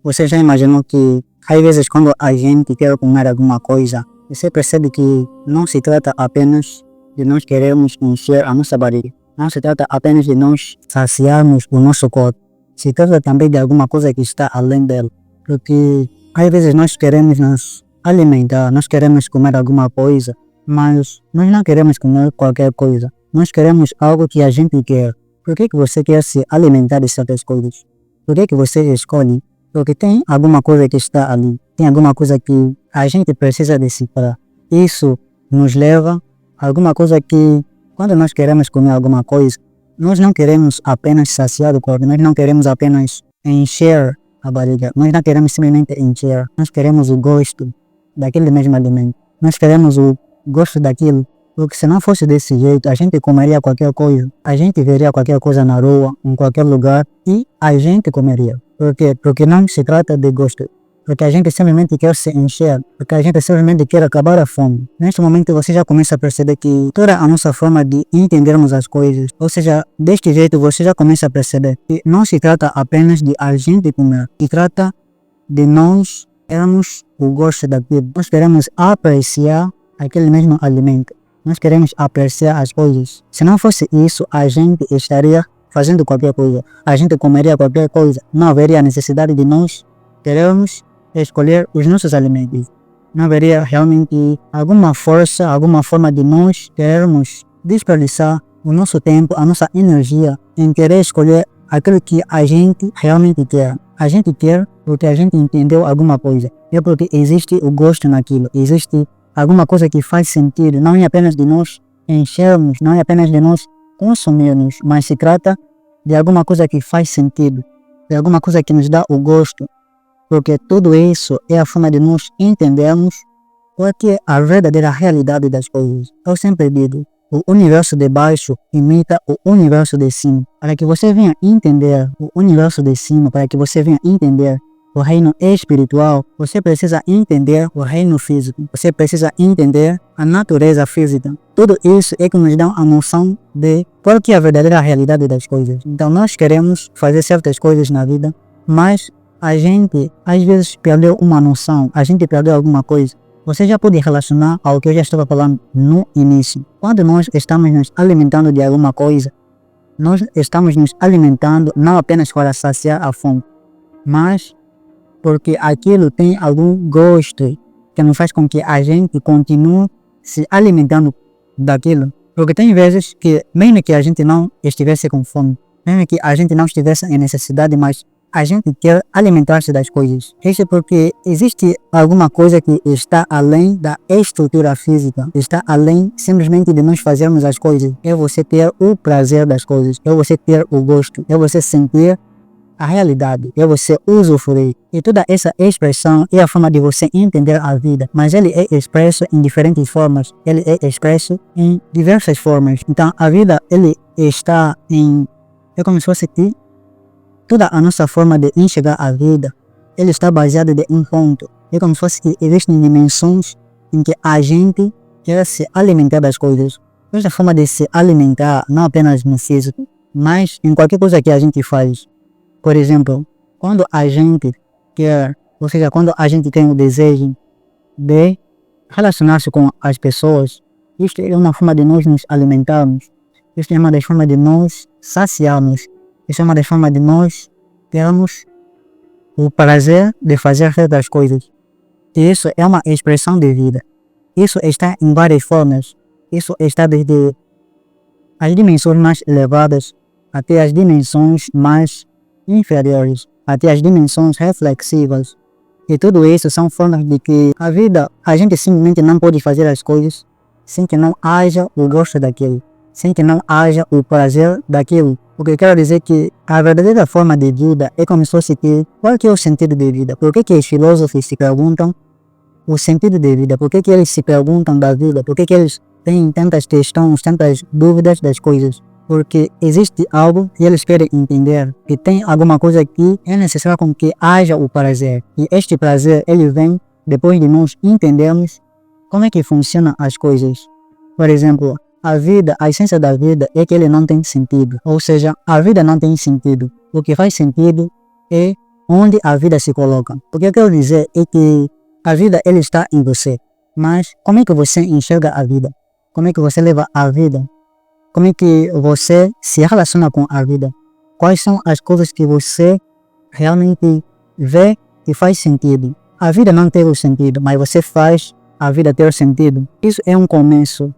Você já imaginou que, às vezes, quando a gente quer comer alguma coisa, você percebe que não se trata apenas de nós querermos encher a nossa barriga. Não se trata apenas de nós saciarmos o nosso corpo. Se trata também de alguma coisa que está além dela. Porque, às vezes, nós queremos nos alimentar, nós queremos comer alguma coisa, mas nós não queremos comer qualquer coisa. Nós queremos algo que a gente quer. Por que você quer se alimentar de certas coisas? Por que você escolhe? Porque tem alguma coisa que está ali, tem alguma coisa que a gente precisa decifrar. Isso nos leva a alguma coisa que, quando nós queremos comer alguma coisa, nós não queremos apenas saciar o corpo, nós não queremos apenas encher a barriga, nós não queremos simplesmente encher, nós queremos o gosto daquele mesmo alimento, nós queremos o gosto daquilo. Porque se não fosse desse jeito, a gente comeria qualquer coisa, a gente veria qualquer coisa na rua, em qualquer lugar, e a gente comeria. Por quê? Porque não se trata de gosto. Porque a gente simplesmente quer se encher. Porque a gente simplesmente quer acabar a fome. Neste momento você já começa a perceber que toda a nossa forma de entendermos as coisas, ou seja, deste jeito você já começa a perceber que não se trata apenas de a gente comer. Se trata de nós termos o gosto daquilo. Nós queremos apreciar aquele mesmo alimento. Nós queremos apreciar as coisas. Se não fosse isso, a gente estaria fazendo qualquer coisa. A gente comeria qualquer coisa. Não haveria necessidade de nós querermos escolher os nossos alimentos. Não haveria realmente alguma força, alguma forma de nós querermos desperdiçar o nosso tempo, a nossa energia em querer escolher aquilo que a gente realmente quer. A gente quer porque a gente entendeu alguma coisa. É porque existe o gosto naquilo. Existe alguma coisa que faz sentido, não é apenas de nós enchermos, não é apenas de nós consumirmos, mas se trata de alguma coisa que faz sentido, de alguma coisa que nos dá o gosto, porque tudo isso é a forma de nós entendermos qual é a verdadeira realidade das coisas. Eu sempre digo, o universo de baixo imita o universo de cima. Para que você venha entender o universo de cima, para que você venha entender o reino espiritual, você precisa entender o reino físico. Você precisa entender a natureza física. Tudo isso é que nos dá a noção de qual que é a verdadeira realidade das coisas. Então nós queremos fazer certas coisas na vida, mas a gente às vezes perdeu uma noção, a gente perdeu alguma coisa. Você já pode relacionar ao que eu já estava falando no início. Quando nós estamos nos alimentando de alguma coisa, nós estamos nos alimentando não apenas para saciar a fome, mas porque aquilo tem algum gosto que nos faz com que a gente continue se alimentando daquilo. Porque tem vezes que, mesmo que a gente não estivesse com fome, mesmo que a gente não estivesse em necessidade, mas a gente quer alimentar-se das coisas. Isso é porque existe alguma coisa que está além da estrutura física, está além simplesmente de nós fazermos as coisas. É você ter o prazer das coisas, é você ter o gosto, é você sentir a realidade, é você usufruir. E toda essa expressão é a forma de você entender a vida, mas ele é expresso em diferentes formas, ele é expresso em diversas formas. Então a vida, ele está em, é como se fosse que toda a nossa forma de enxergar a vida, ele está baseado em um ponto. É como se fosse que existem dimensões em que a gente quer se alimentar das coisas. Essa forma de se alimentar, não apenas no físico, mas em qualquer coisa que a gente faz. Por exemplo, quando a gente quer, ou seja, quando a gente tem o desejo de relacionar-se com as pessoas, isto é uma forma de nós nos alimentarmos, isto é uma das formas de nós saciarmos, isto é uma das formas de nós termos o prazer de fazer certas coisas. E isso é uma expressão de vida. Isso está em várias formas. Isso está desde as dimensões mais elevadas até as dimensões mais inferiores, até as dimensões reflexivas. E tudo isso são formas de que a vida, a gente simplesmente não pode fazer as coisas sem que não haja o gosto daquilo, sem que não haja o prazer daquilo. O que eu quero dizer que a verdadeira forma de vida é como se fosse que, qual que é o sentido de vida? Por que os filósofos se perguntam o sentido de vida? Por que eles se perguntam da vida? Por que eles têm tantas questões, tantas dúvidas das coisas? Porque existe algo que eles querem entender, que tem alguma coisa que é necessário com que haja o prazer. E este prazer, ele vem depois de nós entendermos como é que funcionam as coisas. Por exemplo, a vida, a essência da vida é que ele não tem sentido. Ou seja, a vida não tem sentido. O que faz sentido é onde a vida se coloca. O que eu quero dizer é que a vida ele está em você, mas como é que você enxerga a vida? Como é que você leva a vida? Como é que você se relaciona com a vida? Quais são as coisas que você realmente vê e faz sentido? A vida não tem o sentido, mas você faz a vida ter sentido. Isso é um começo.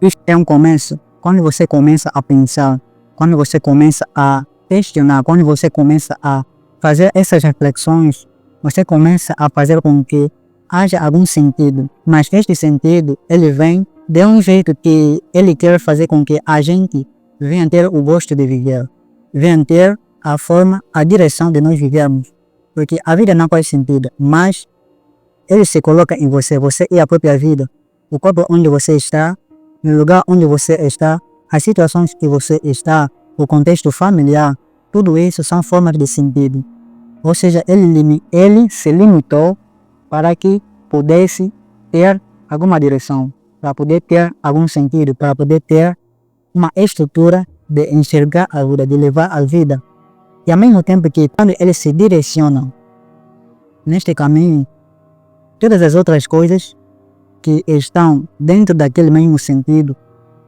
Isso é um começo. Quando você começa a pensar, quando você começa a questionar, quando você começa a fazer essas reflexões, você começa a fazer com que haja algum sentido. Mas este sentido, ele vem de um jeito que ele quer fazer com que a gente venha ter o gosto de viver, venha ter a forma, a direção de nós vivermos. Porque a vida não faz sentido, mas ele se coloca em você, você é a própria vida. O corpo onde você está, no lugar onde você está, as situações que você está, o contexto familiar, tudo isso são formas de sentido. Ou seja, ele se limitou para que pudesse ter alguma direção, para poder ter algum sentido, para poder ter uma estrutura de enxergar a vida, de levar a vida. E ao mesmo tempo que quando ele se direciona neste caminho, todas as outras coisas que estão dentro daquele mesmo sentido,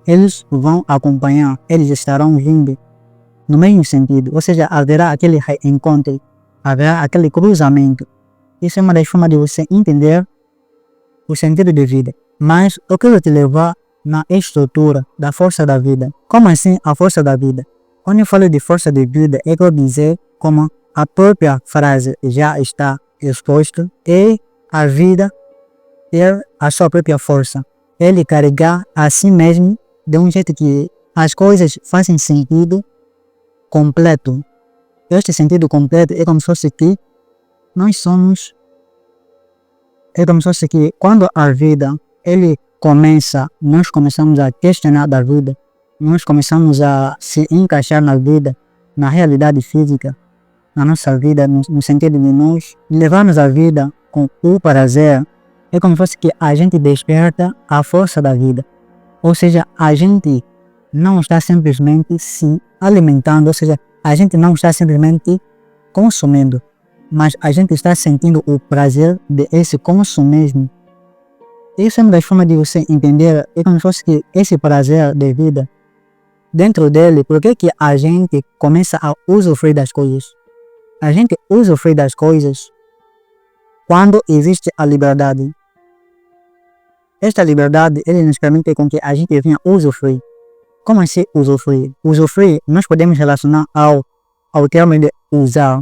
eles vão acompanhar, eles estarão vindo no mesmo sentido, ou seja, haverá aquele reencontro, haverá aquele cruzamento. Isso é uma das formas de você entender o sentido de vida. Mas eu quero te levar na estrutura da força da vida. Como assim a força da vida? Quando eu falo de força de vida, eu quero dizer como a própria frase já está exposta, é a vida ter a sua própria força. Ele carregar a si mesmo de um jeito que as coisas fazem sentido completo. Este sentido completo é como se fosse que nós somos, é como se fosse que quando a vida ele começa, nós começamos a questionar da vida, nós começamos a se encaixar na vida, na realidade física, na nossa vida, no sentido de nós levarmos a vida com o prazer. É como se fosse que a gente desperta a força da vida. Ou seja, a gente não está simplesmente se alimentando, ou seja, a gente não está simplesmente consumindo, mas a gente está sentindo o prazer de esse consumismo. Isso é uma das formas de você entender, é como se fosse que esse prazer de vida, dentro dele, por que a gente começa a usufruir das coisas? A gente usufrui das coisas quando existe a liberdade. Esta liberdade, ele nos permite com que a gente venha usufruir. Como assim usufruir? Usufruir, nós podemos relacionar ao termo de usar.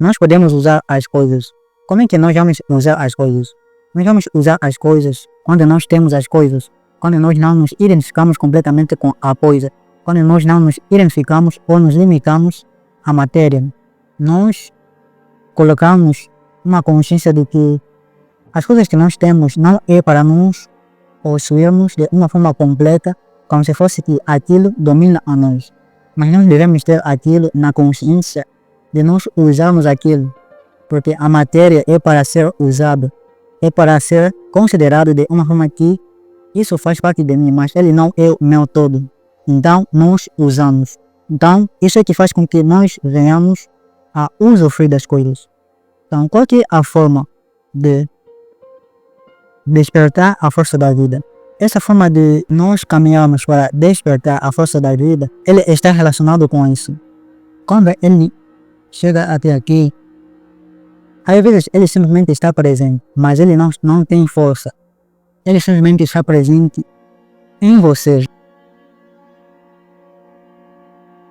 Nós podemos usar as coisas. Como é que nós vamos usar as coisas? Nós vamos usar as coisas quando nós temos as coisas, quando nós não nos identificamos completamente com a coisa, quando nós não nos identificamos ou nos limitamos à matéria. Nós colocamos uma consciência de que as coisas que nós temos não é para nos possuirmos de uma forma completa, como se fosse que aquilo domina a nós. Mas nós devemos ter aquilo na consciência de nós usarmos aquilo, porque a matéria é para ser usada, é para ser considerado de uma forma que isso faz parte de mim, mas ele não é o meu todo. Então nós usamos. Então isso é que faz com que nós venhamos a usufruir das coisas. Então qual que é a forma de despertar a força da vida? Essa forma de nós caminharmos para despertar a força da vida, ele está relacionado com isso. Quando ele chega até aqui, às vezes ele simplesmente está presente, mas ele não tem força. Ele simplesmente está presente em você.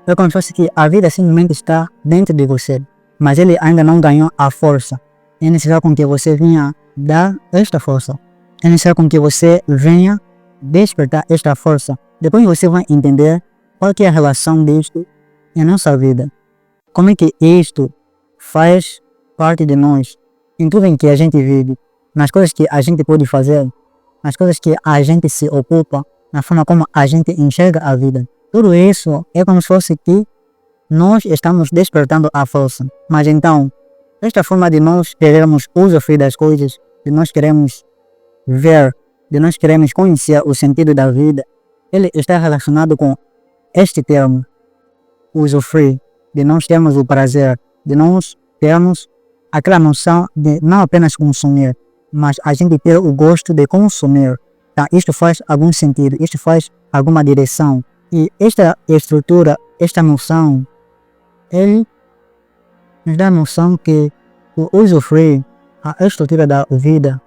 É como se fosse que a vida simplesmente está dentro de você, mas ele ainda não ganhou a força. É necessário com que você venha dar esta força. É necessário com que você venha despertar esta força. Depois você vai entender qual que é a relação disto em nossa vida. Como é que isto faz parte de nós, em tudo em que a gente vive, nas coisas que a gente pode fazer, nas coisas que a gente se ocupa, na forma como a gente enxerga a vida. Tudo isso é como se fosse que nós estamos despertando a força. Mas então, esta forma de nós queremos usufruir das coisas, de nós queremos ver, de nós queremos conhecer o sentido da vida, ele está relacionado com este termo, usufruir, de nós termos o prazer, de nós termos aquela noção de não apenas consumir, mas a gente ter o gosto de consumir. Tá? Isto faz algum sentido, isto faz alguma direção. E esta estrutura, esta noção, ele nos dá a noção que o usufruir, a estrutura da vida,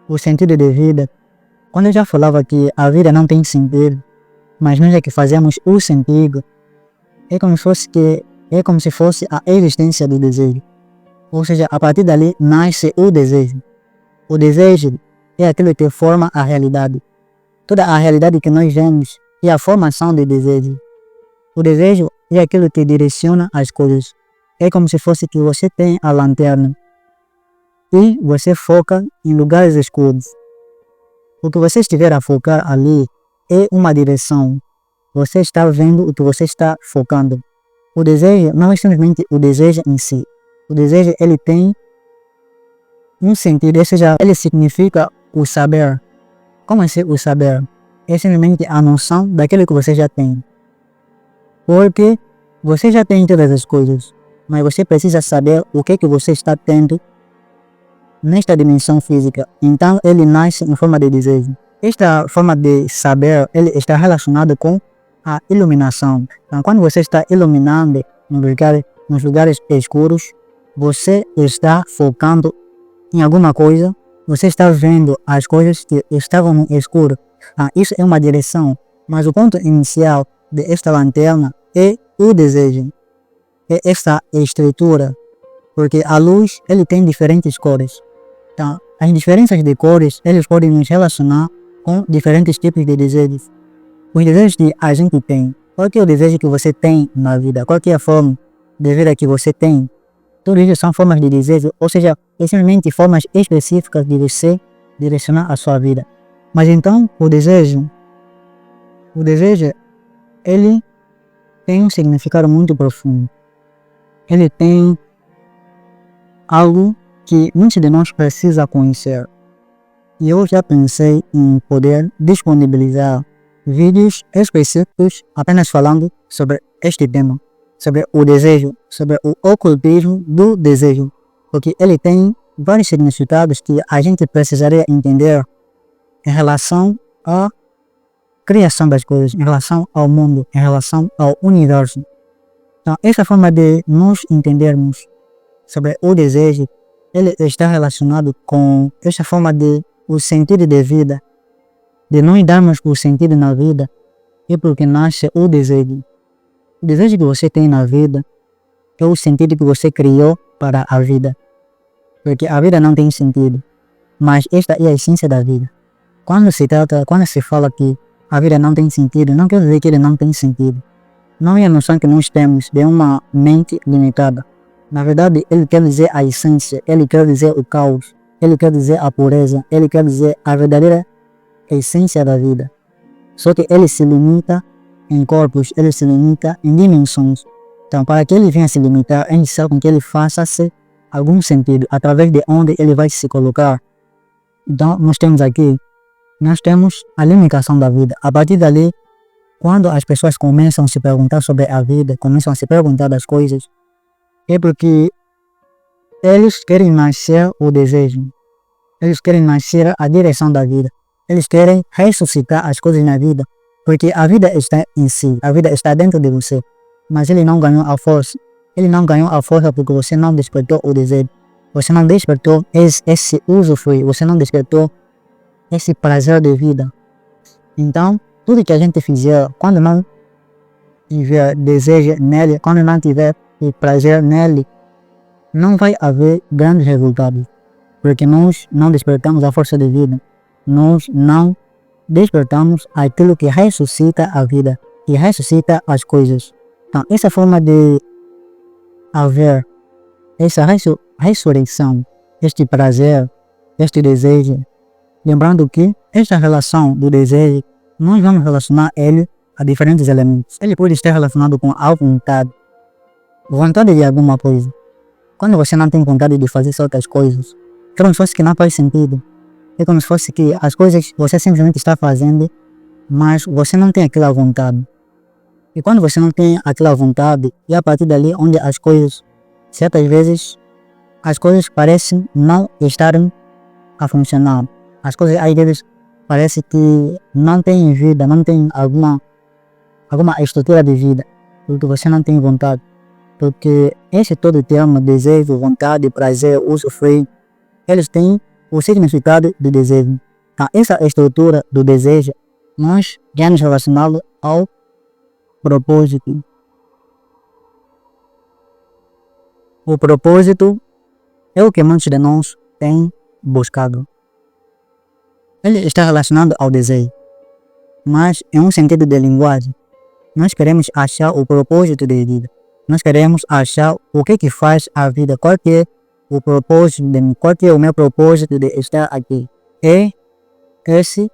o sentido de vida, quando eu já falava que a vida não tem sentido, mas nós é que fazemos o sentido, é como se fosse a existência do desejo. Ou seja, a partir dali nasce o desejo. O desejo é aquilo que forma a realidade. Toda a realidade que nós vemos é a formação do desejo. O desejo é aquilo que direciona as coisas. É como se fosse que você tem a lanterna e você foca em lugares escuros. O que você estiver a focar ali é uma direção. Você está vendo o que você está focando. O desejo não é simplesmente o desejo em si. O desejo, ele tem um sentido, ou seja, ele significa o saber. Como assim o saber? É simplesmente a noção daquilo que você já tem. Porque você já tem todas as coisas, mas você precisa saber o que você está tendo nesta dimensão física. Então ele nasce em forma de desejo. Esta forma de saber, ele está relacionado com a iluminação. Então quando você está iluminando nos lugares escuros, você está focando em alguma coisa, você está vendo as coisas que estavam no escuro. Isso é uma direção, mas o ponto inicial desta lanterna é o desejo, é esta estrutura, porque a luz, ele tem diferentes cores. Então, as diferenças de cores, eles podem nos relacionar com diferentes tipos de desejos. Os desejos que a gente tem, qual que é o desejo que você tem na vida, qual que é a forma de vida que você tem. Tudo isso são formas de desejo, ou seja, é simplesmente formas específicas de você direcionar a sua vida. Mas então, o desejo, ele tem um significado muito profundo. Ele tem algo que muitos de nós precisam conhecer. E eu já pensei em poder disponibilizar vídeos específicos apenas falando sobre este tema. Sobre o desejo, sobre o ocultismo do desejo, porque ele tem vários significados que a gente precisaria entender em relação à criação das coisas, em relação ao mundo, em relação ao universo. Então, essa forma de nós entendermos sobre o desejo, ele está relacionado com essa forma de o sentido de vida, de nós darmos o sentido na vida, é porque nasce o desejo. O desejo que você tem na vida é o sentido que você criou para a vida. Porque a vida não tem sentido, mas esta é a essência da vida. Quando se fala que a vida não tem sentido, não quer dizer que ele não tem sentido. Não é a noção que nós temos de uma mente limitada. Na verdade, ele quer dizer a essência, ele quer dizer o caos, ele quer dizer a pureza, ele quer dizer a verdadeira essência da vida. Só que ele se limita em corpos, ele se limita em dimensões. Então, para que ele venha se limitar, é necessário com que ele faça-se algum sentido, através de onde ele vai se colocar. Então, nós temos a limitação da vida. A partir dali, quando as pessoas começam a se perguntar sobre a vida, começam a se perguntar das coisas, é porque eles querem nascer o desejo, eles querem nascer a direção da vida, eles querem ressuscitar as coisas na vida. Porque a vida está em si, a vida está dentro de você, mas ele não ganhou a força. Ele não ganhou a força porque você não despertou o desejo. Você não despertou esse usufruir, você não despertou esse prazer de vida. Então, tudo que a gente fizer, quando não tiver desejo nele, quando não tiver prazer nele, não vai haver grandes resultados. Porque nós não despertamos a força de vida. Nós não despertamos aquilo que ressuscita a vida e ressuscita as coisas. Então, essa forma de haver essa ressurreição, este prazer, este desejo, lembrando que esta relação do desejo, nós vamos relacionar ele a diferentes elementos. Ele pode estar relacionado com a vontade de alguma coisa. Quando você não tem vontade de fazer certas coisas, é como se fosse que não faz sentido. É como se fosse que as coisas você simplesmente está fazendo, mas você não tem aquela vontade. E quando você não tem aquela vontade, e a partir dali onde as coisas, certas vezes, as coisas parecem não estarem a funcionar. As coisas às vezes parece que não têm vida, não tem alguma estrutura de vida, porque você não tem vontade. Porque esse todo termo, desejo, vontade, prazer, usufruir, eles têm o significado de desejo. Então, essa estrutura do desejo, nós devemos relacioná-lo ao propósito. O propósito é o que muitos de nós têm buscado. Ele está relacionado ao desejo, mas em um sentido de linguagem. Nós queremos achar o propósito de vida. Nós queremos achar o que faz a vida, qual que é o propósito de mim, qual que é o meu propósito de estar aqui. É esse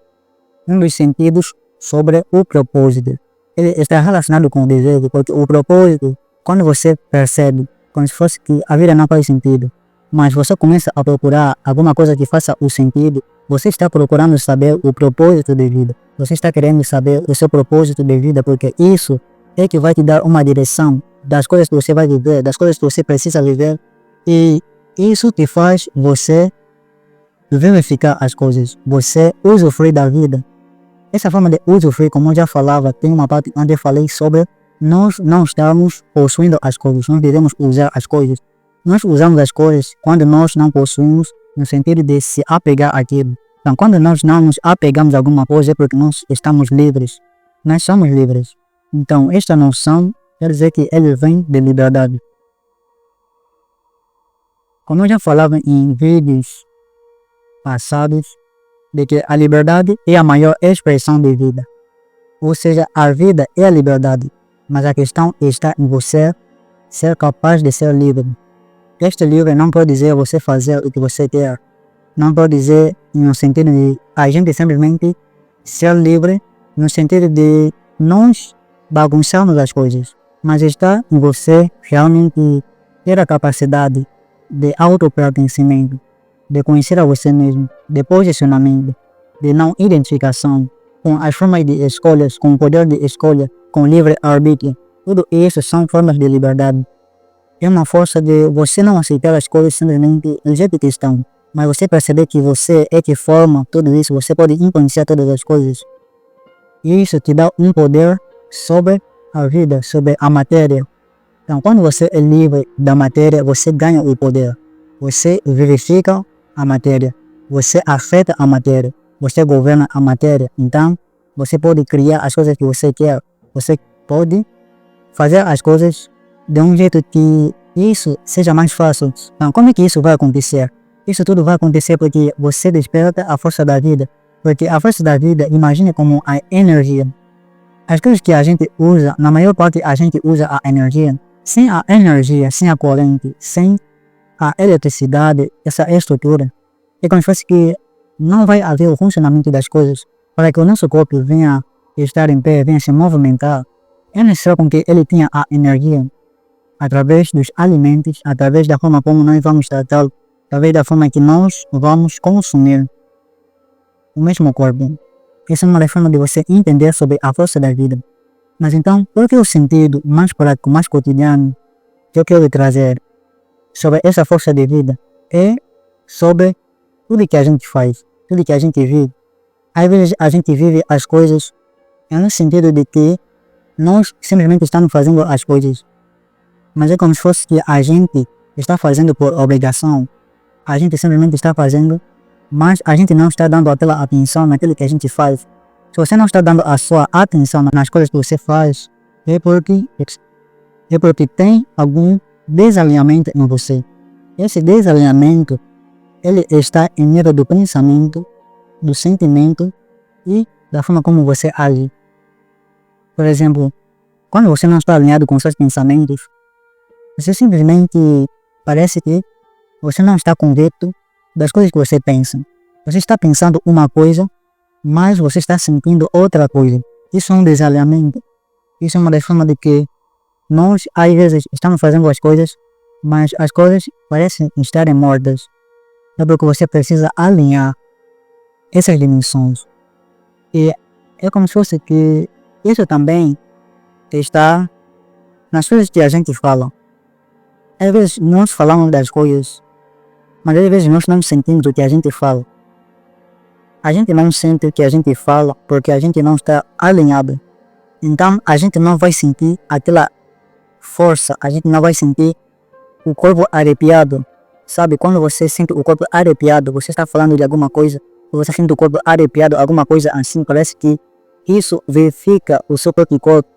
um dos sentidos sobre o propósito. Ele está relacionado com o desejo, porque o propósito, quando você percebe, como se fosse que a vida não faz sentido, mas você começa a procurar alguma coisa que faça o sentido, você está procurando saber o propósito de vida. Você está querendo saber o seu propósito de vida, porque isso é que vai te dar uma direção das coisas que você vai viver, das coisas que você precisa viver, e isso te faz você verificar as coisas, você usufruir da vida. Essa forma de usufruir, como eu já falava, tem uma parte onde eu falei sobre nós não estamos possuindo as coisas, nós devemos usar as coisas. Nós usamos as coisas quando nós não possuímos, no sentido de se apegar àquilo. Então, quando nós não nos apegamos a alguma coisa, é porque nós estamos livres. Nós somos livres. Então, esta noção quer dizer que ele vem de liberdade. Como eu já falava em vídeos passados, de que a liberdade é a maior expressão de vida. Ou seja, a vida é a liberdade, mas a questão está em você ser capaz de ser livre. Este livre não pode dizer você fazer o que você quer. Não pode dizer no sentido de a gente simplesmente ser livre, no sentido de nós bagunçarmos as coisas. Mas está em você realmente ter a capacidade de autopertencimento, de conhecer a você mesmo, de posicionamento, de não identificação, com as formas de escolhas, com o poder de escolha, com livre-arbítrio. Tudo isso são formas de liberdade. É uma força de você não aceitar as coisas simplesmente do jeito que estão, mas você perceber que você é que forma tudo isso, você pode influenciar todas as coisas. E isso te dá um poder sobre a vida, sobre a matéria. Então, quando você é livre da matéria, você ganha o poder. Você verifica a matéria, você afeta a matéria, você governa a matéria. Então, você pode criar as coisas que você quer, você pode fazer as coisas de um jeito que isso seja mais fácil. Então, como é que isso vai acontecer? Isso tudo vai acontecer porque você desperta a força da vida. Porque a força da vida, imagine como a energia. As coisas que a gente usa, na maior parte a gente usa a energia. Sem a energia, sem a corrente, sem a eletricidade, essa estrutura, é como se fosse que não vai haver o funcionamento das coisas. Para que o nosso corpo venha estar em pé, venha se movimentar, é necessário com que ele tenha a energia através dos alimentos, através da forma como nós vamos tratá-lo, através da forma que nós vamos consumir o mesmo corpo. Essa é uma das formas de você entender sobre a força da vida. Mas então, qual que é o sentido mais prático, mais cotidiano que eu quero trazer sobre essa força de vida? É sobre tudo que a gente faz, tudo que a gente vive. Às vezes a gente vive as coisas no sentido de que nós simplesmente estamos fazendo as coisas, mas é como se fosse que a gente está fazendo por obrigação. A gente simplesmente está fazendo, mas a gente não está dando aquela atenção naquilo que a gente faz. Se você não está dando a sua atenção nas coisas que você faz, é porque tem algum desalinhamento em você. Esse desalinhamento, ele está em nível do pensamento, do sentimento e da forma como você age. Por exemplo, quando você não está alinhado com seus pensamentos, você simplesmente parece que você não está convicto das coisas que você pensa. Você está pensando uma coisa, mas você está sentindo outra coisa. Isso é um desalinhamento. Isso é uma das formas de que nós, às vezes, estamos fazendo as coisas, mas as coisas parecem estarem mortas. É porque você precisa alinhar essas dimensões. E é como se fosse que isso também está nas coisas que a gente fala. Às vezes nós falamos das coisas, mas às vezes nós não sentimos o que a gente fala. A gente não sente o que a gente fala porque a gente não está alinhado. Então a gente não vai sentir aquela força, a gente não vai sentir o corpo arrepiado. Sabe, quando você sente o corpo arrepiado, você está falando de alguma coisa, você sente o corpo arrepiado, alguma coisa assim, parece que isso verifica o seu próprio corpo.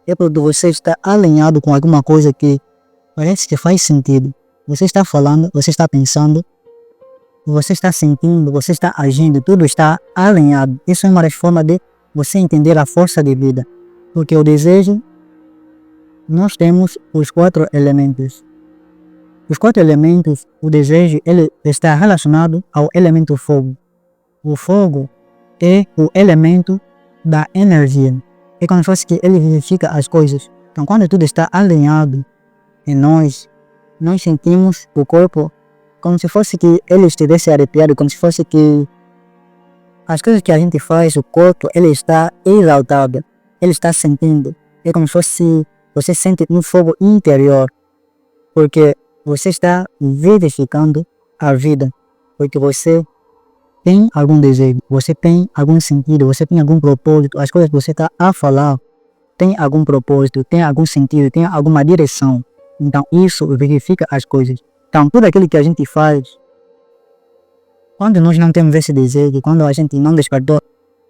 É porque você está alinhado com alguma coisa que parece que faz sentido. Você está falando, você está pensando, você está sentindo, você está agindo, tudo está alinhado. Isso é uma das formas de você entender a força de vida. Porque o desejo, nós temos os 4 elementos. Os 4 elementos, o desejo, ele está relacionado ao elemento fogo. O fogo é o elemento da energia. É como se fosse que ele vivifica as coisas. Então quando tudo está alinhado em nós sentimos o corpo como se fosse que ele estivesse arrepiado, como se fosse que as coisas que a gente faz, o corpo, ele está exaltado, ele está sentindo. É como se fosse, você sente um fogo interior, porque você está vivificando a vida, porque você tem algum desejo, você tem algum sentido, você tem algum propósito, as coisas que você está a falar tem algum propósito, tem algum sentido, tem alguma direção. Então isso verifica as coisas. Então tudo aquilo que a gente faz, quando nós não temos esse desejo, quando a gente não despertou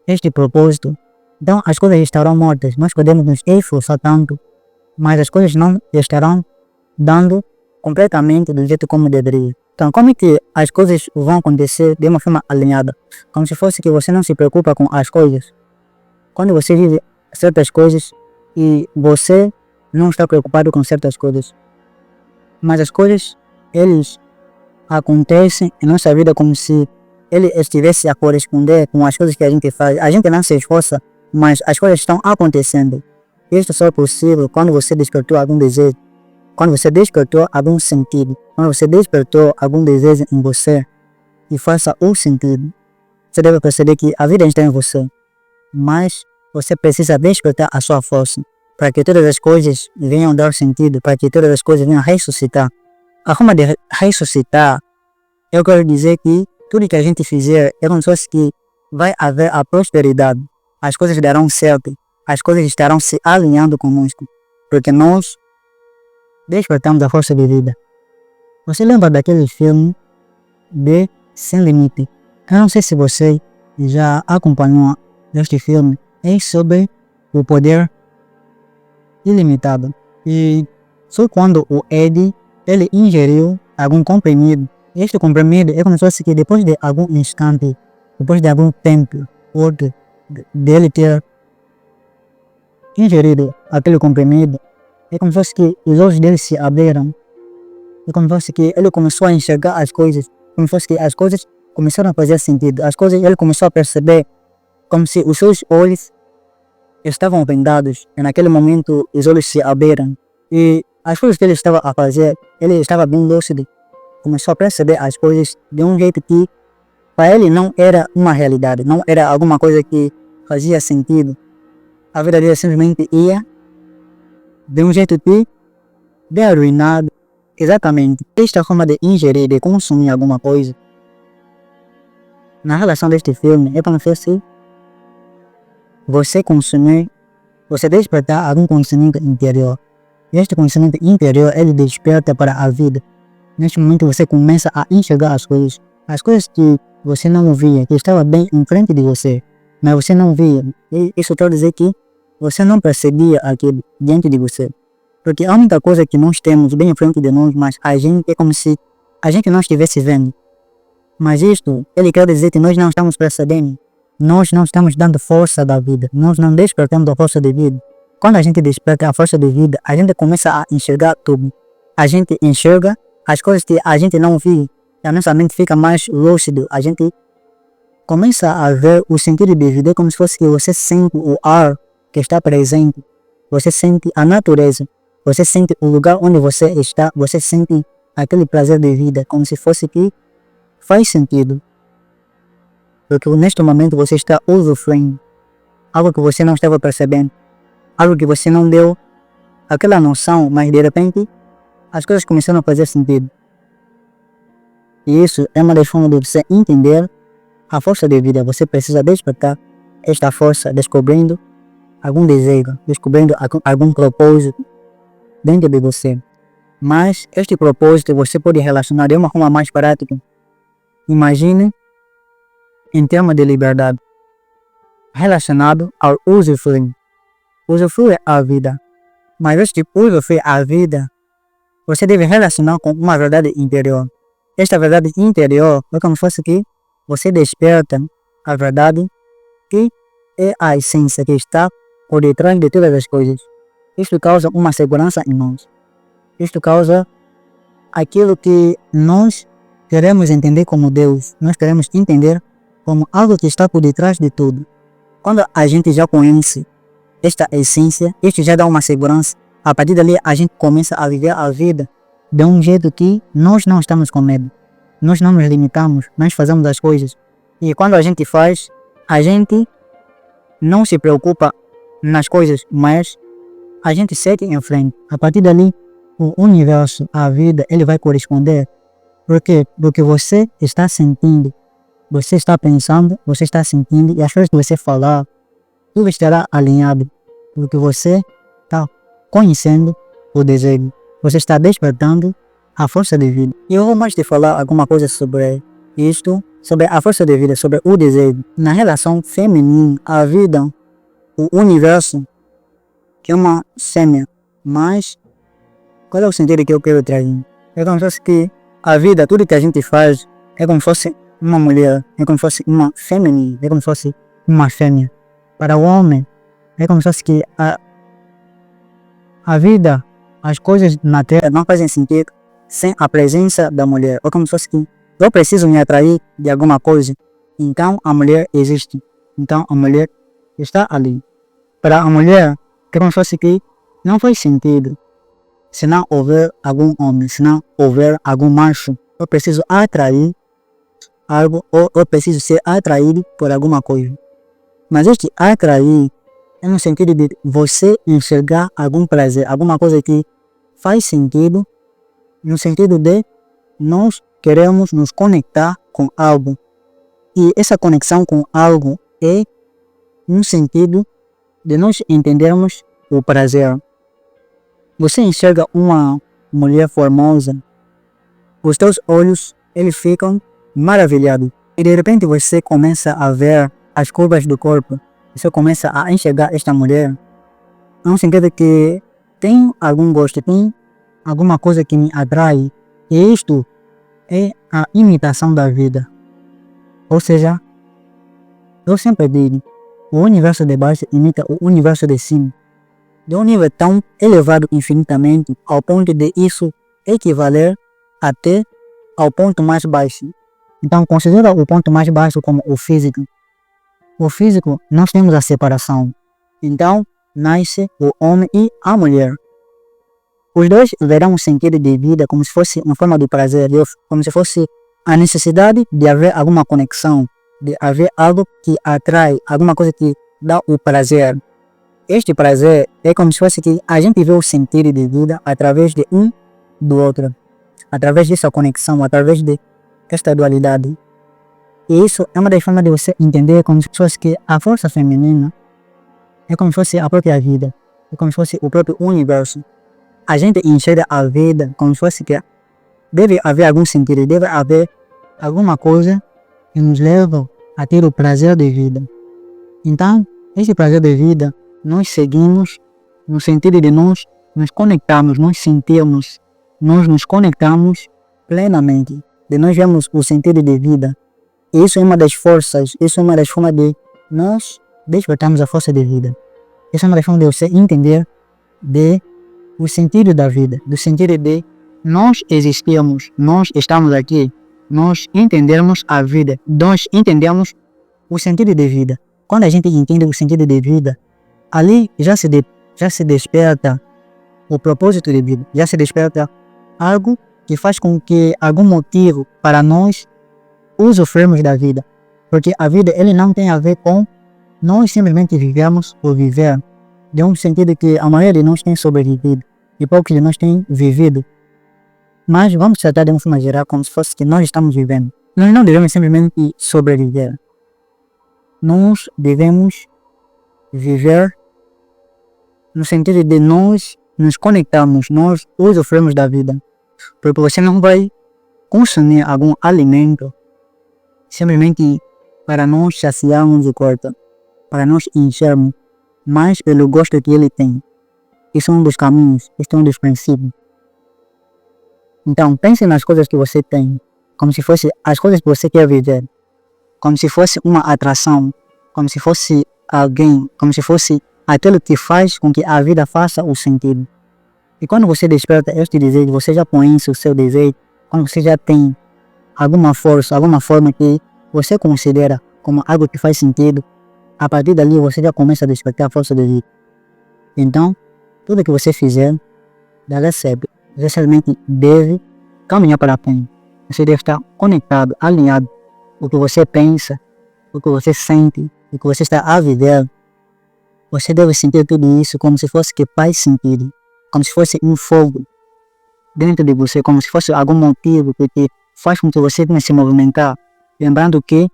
este propósito, então as coisas estarão mortas. Nós podemos nos esforçar tanto, mas as coisas não estarão dando completamente do jeito como deveria. Então como é que as coisas vão acontecer de uma forma alinhada? Como se fosse que você não se preocupa com as coisas. Quando você vive certas coisas e você não está preocupado com certas coisas, mas as coisas, eles acontecem em nossa vida como se ele estivesse a corresponder com as coisas que a gente faz. A gente não se esforça, mas as coisas estão acontecendo. Isso só é possível quando você despertou algum desejo, quando você despertou algum sentido, quando você despertou algum desejo em você e faça o sentido. Você deve perceber que a vida está em você, mas você precisa despertar a sua força para que todas as coisas venham dar sentido, para que todas as coisas venham ressuscitar. A forma de ressuscitar, eu quero dizer que tudo que a gente fizer é como se fosse que vai haver a prosperidade. As coisas darão certo, as coisas estarão se alinhando conosco, porque nós despertamos a força de vida. Você lembra daquele filme de Sem Limite? Eu não sei se você já acompanhou este filme. É sobre o poder ilimitado. E só quando o Ed ele ingeriu algum comprimido. Este comprimido é como se fosse que depois de algum instante, depois de algum tempo, ou dele ter ingerido aquele comprimido, é como se fosse que os olhos dele se abriram. É como se fosse que ele começou a enxergar as coisas, como se fosse que as coisas começaram a fazer sentido. As coisas ele começou a perceber como se os seus olhos estavam vendados. E naquele momento os olhos se abriram. E as coisas que ele estava a fazer, ele estava bem lúcido. Começou a perceber as coisas de um jeito que para ele não era uma realidade, não era alguma coisa que fazia sentido. A vida dele simplesmente ia de um jeito que bem arruinado. Exatamente. Esta forma de ingerir, de consumir alguma coisa, na relação deste filme, é para se você consumir, você despertar algum conhecimento interior. E este conhecimento interior, ele desperta para a vida. Neste momento você começa a enxergar as coisas que você não via, que estava bem em frente de você, mas você não via. E isso quer dizer que você não percebia aquilo diante de você. Porque a única coisa que nós temos bem em frente de nós, mas a gente é como se a gente não estivesse vendo. Mas isto, ele quer dizer que nós não estamos percebendo. Nós não estamos dando força da vida. Nós não despertamos a força de vida. Quando a gente desperta a força de vida, a gente começa a enxergar tudo. A gente enxerga as coisas que a gente não vê. A nossa mente fica mais lúcido. A gente começa a ver o sentido de vida como se fosse que você sente o ar que está presente. Você sente a natureza. Você sente o lugar onde você está. Você sente aquele prazer de vida como se fosse que faz sentido. Porque neste momento você está usufruindo algo que você não estava percebendo. algo que você não deu aquela noção, mas de repente as coisas começaram a fazer sentido. E isso é uma das formas de você entender a força da vida. Você precisa despertar esta força descobrindo algum desejo, descobrindo algum propósito dentro de você. Mas este propósito você pode relacionar de uma forma mais prática. Imagine em termos de liberdade, relacionado ao usufruir. Usufruir a vida. Mas este usufruir a vida, você deve relacionar com uma verdade interior. Esta verdade interior é como se fosse que você desperta a verdade que é a essência que está por detrás de todas as coisas. Isto causa uma segurança em nós. Isto causa aquilo que nós queremos entender como Deus. Nós queremos entender como algo que está por detrás de tudo. Quando a gente já conhece esta essência, isto já dá uma segurança. A partir dali a gente começa a viver a vida de um jeito que nós não estamos com medo. Nós não nos limitamos, nós fazemos as coisas. E quando a gente faz, a gente não se preocupa nas coisas, mas a gente segue em frente. A partir dali, o universo, a vida, ele vai corresponder. Por quê? Porque você está sentindo, você está pensando, você está sentindo, e as coisas que você falar, tudo estará alinhado. Porque você está conhecendo o desejo. Você está despertando a força de vida. E eu vou mais te falar alguma coisa sobre isto, sobre a força de vida, sobre o desejo. Na relação feminina, a vida, o universo, que é uma fêmea, mas qual é o sentido que eu quero trazer? É como se fosse que a vida, tudo que a gente faz, é como se fosse uma mulher, é como se fosse uma feminina, é como se fosse uma fêmea. Para o homem, é como se fosse que a vida, as coisas na terra não fazem sentido sem a presença da mulher. É como se fosse que eu preciso me atrair de alguma coisa, então a mulher existe, então a mulher está ali. Para a mulher, é como se fosse que não faz sentido se não houver algum homem, se não houver algum macho. Eu preciso atrair algo, ou eu preciso ser atraído por alguma coisa. Mas este atrair é no sentido de você enxergar algum prazer, alguma coisa que faz sentido, no sentido de nós queremos nos conectar com algo. E essa conexão com algo é no sentido de nós entendermos o prazer. Você enxerga uma mulher formosa, os teus olhos eles ficam maravilhados. E de repente você começa a ver as curvas do corpo. Você começa a enxergar esta mulher no sentido que tem algum gosto, tem alguma coisa que me atrai. E isto é a imitação da vida. Ou seja, eu sempre digo, o universo de baixo imita o universo de cima. De um nível tão elevado infinitamente, ao ponto de isso equivaler até ao ponto mais baixo. Então, considera o ponto mais baixo como o físico. O físico, nós temos a separação. Então, nasce o homem e a mulher. Os dois verão um sentido de vida como se fosse uma forma de prazer, como se fosse a necessidade de haver alguma conexão, de haver algo que atrai, alguma coisa que dá o prazer. Este prazer é como se fosse que a gente vê o sentido de vida através de um do outro, através dessa conexão, através de esta dualidade. E isso é uma das formas de você entender como se fosse que a força feminina é como se fosse a própria vida, é como se fosse o próprio universo. A gente enxerga a vida como se fosse que deve haver algum sentido, deve haver alguma coisa que nos leva a ter o prazer de vida. Então, esse prazer de vida, nós seguimos no sentido de nós nos conectarmos, nós sentirmos, nós nos conectamos plenamente, de nós vemos o sentido de vida. E isso é uma das forças, isso é uma das formas de nós despertarmos a força de vida. Isso é uma das formas de você entender o sentido da vida, do sentido de nós existirmos, nós estamos aqui, nós entendermos a vida, nós entendemos o sentido de vida. Quando a gente entende o sentido de vida, ali já se desperta o propósito de vida, já se desperta algo que faz com que algum motivo para nós usufruirmos da vida. Porque a vida ele não tem a ver com nós simplesmente vivemos por viver. de um sentido que a maioria de nós tem sobrevivido e poucos de nós têm vivido. Mas vamos tratar de uma forma geral como se fosse que nós estamos vivendo. Nós não devemos simplesmente sobreviver. Nós devemos viver no sentido de nós nos conectarmos, nós usufruirmos da vida. Porque você não vai consumir algum alimento simplesmente para nós saciarmos o corpo, para nós enchermos, mas pelo gosto que ele tem. Isso é um dos caminhos, isso é um dos princípios. Então, pense nas coisas que você tem, como se fosse as coisas que você quer viver, como se fosse uma atração, como se fosse alguém, como se fosse aquilo que faz com que a vida faça o sentido. E quando você desperta este desejo, você já conhece o seu desejo, quando você já tem alguma força, alguma forma que você considera como algo que faz sentido, a partir dali você já começa a despertar a força do desejo. Então, tudo que você fizer, dará certo. Você simplesmente deve caminhar para a frente. Você deve estar conectado, alinhado. O que você pensa, o que você sente, o que você está a viver. Você deve sentir tudo isso como se fosse que faz sentido. Como se fosse um fogo dentro de você, como se fosse algum motivo que faz com que você tenha se movimentar. Lembrando que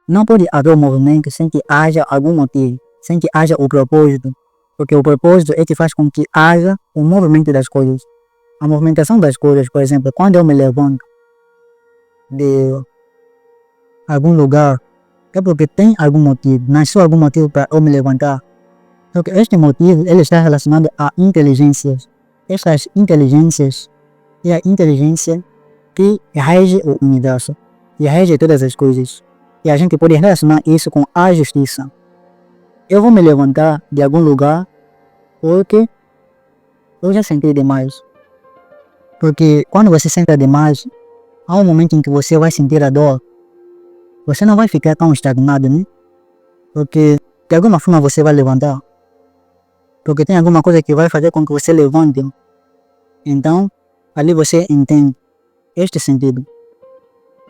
não pode haver um movimento sem que haja algum motivo, sem que haja o propósito. Porque o propósito é que faz com que haja o movimento das coisas. A movimentação das coisas, por exemplo, quando eu me levanto de algum lugar, é porque tem algum motivo, nasceu algum motivo para eu me levantar. Porque este motivo ele está relacionado a inteligências. Essas inteligências é a inteligência que rege o universo, que rege todas as coisas. E a gente pode relacionar isso com a justiça. Eu vou me levantar de algum lugar porque eu já senti demais. Porque quando você senta demais, há um momento em que você vai sentir a dor. Você não vai ficar tão estagnado, né? Porque de alguma forma você vai levantar. Porque tem alguma coisa que vai fazer com que você levante. Então, ali você entende este sentido.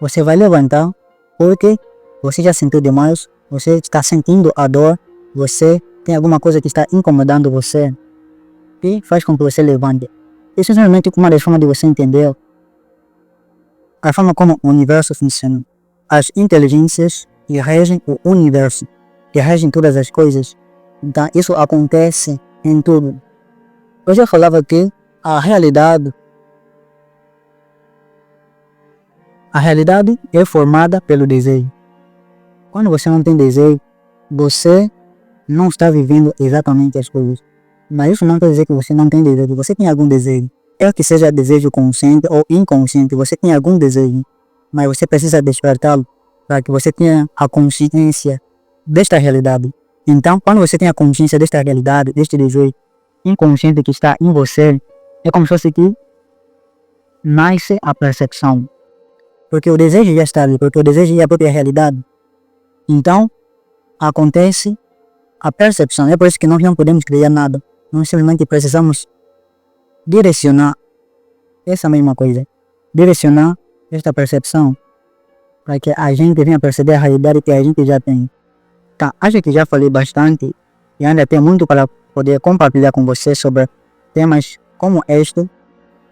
Você vai levantar porque você já sentiu demais, você está sentindo a dor, você tem alguma coisa que está incomodando você, que faz com que você levante. Isso é realmente uma das formas de você entender a forma como o universo funciona. As inteligências que regem o universo, que regem todas as coisas. Então isso acontece em tudo. Eu já falava que a realidade é formada pelo desejo. Quando você não tem desejo, você não está vivendo exatamente as coisas. Mas isso não quer dizer que você não tem desejo. Você tem algum desejo. É que seja desejo consciente ou inconsciente, você tem algum desejo. Mas você precisa despertá-lo para que você tenha a consciência desta realidade. Então, quando você tem a consciência desta realidade, deste desejo inconsciente que está em você, é como se fosse que nasce a percepção. Porque o desejo já está ali, porque o desejo é a própria realidade. Então, acontece a percepção. É por isso que nós não podemos criar nada. Nós simplesmente precisamos direcionar essa mesma coisa. Direcionar esta percepção para que a gente venha perceber a realidade que a gente já tem. Tá, acho que já falei bastante e ainda tem muito para poder compartilhar com você sobre temas como este.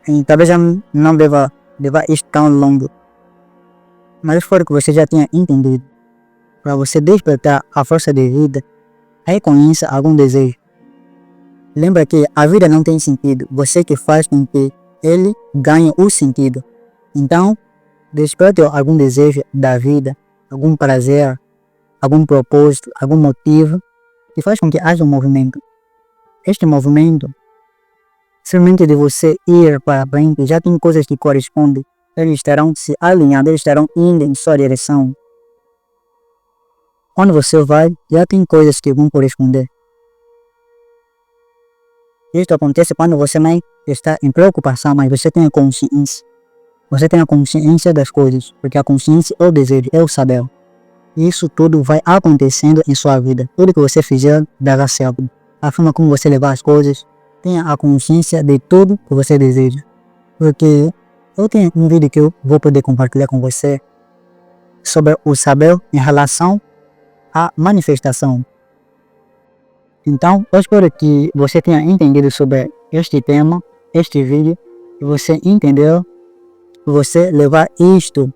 E talvez já não deva isto tão longo. Mas espero que você já tenha entendido. Para você despertar a força de vida, reconheça algum desejo. Lembra que a vida não tem sentido, você que faz com que ele ganhe o sentido. Então, desperte algum desejo da vida, algum prazer, algum propósito, algum motivo que faz com que haja um movimento. Este movimento, simplesmente de você ir para frente, já tem coisas que correspondem. Eles estarão se alinhando, eles estarão indo em sua direção. Quando você vai, já tem coisas que vão corresponder. Isso acontece quando você não está em preocupação, mas você tem a consciência. Você tem a consciência das coisas, porque a consciência é o desejo, é o saber. Isso tudo vai acontecendo em sua vida. Tudo que você fizer dará certo. A forma como você levar as coisas, tenha a consciência de tudo que você deseja. Porque eu tenho um vídeo que eu vou poder compartilhar com você sobre o saber em relação à manifestação. Então, eu espero que você tenha entendido sobre este tema, este vídeo, e você entendeu, você levar isto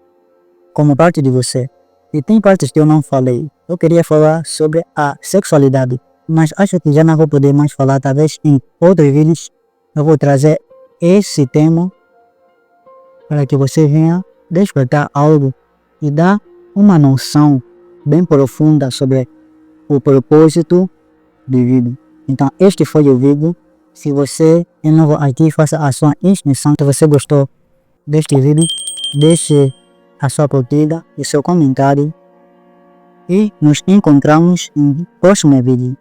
como parte de você. E tem partes que eu não falei. Eu queria falar sobre a sexualidade, mas acho que já não vou poder mais falar. Talvez em outros vídeos eu vou trazer esse tema para que você venha despertar algo e dar uma noção bem profunda sobre o propósito de vida. Então este foi o vídeo. Se você é novo aqui, faça a sua inscrição. Se você gostou deste vídeo, deixe a sua curtida e seu comentário. E nos encontramos em próximo vídeo.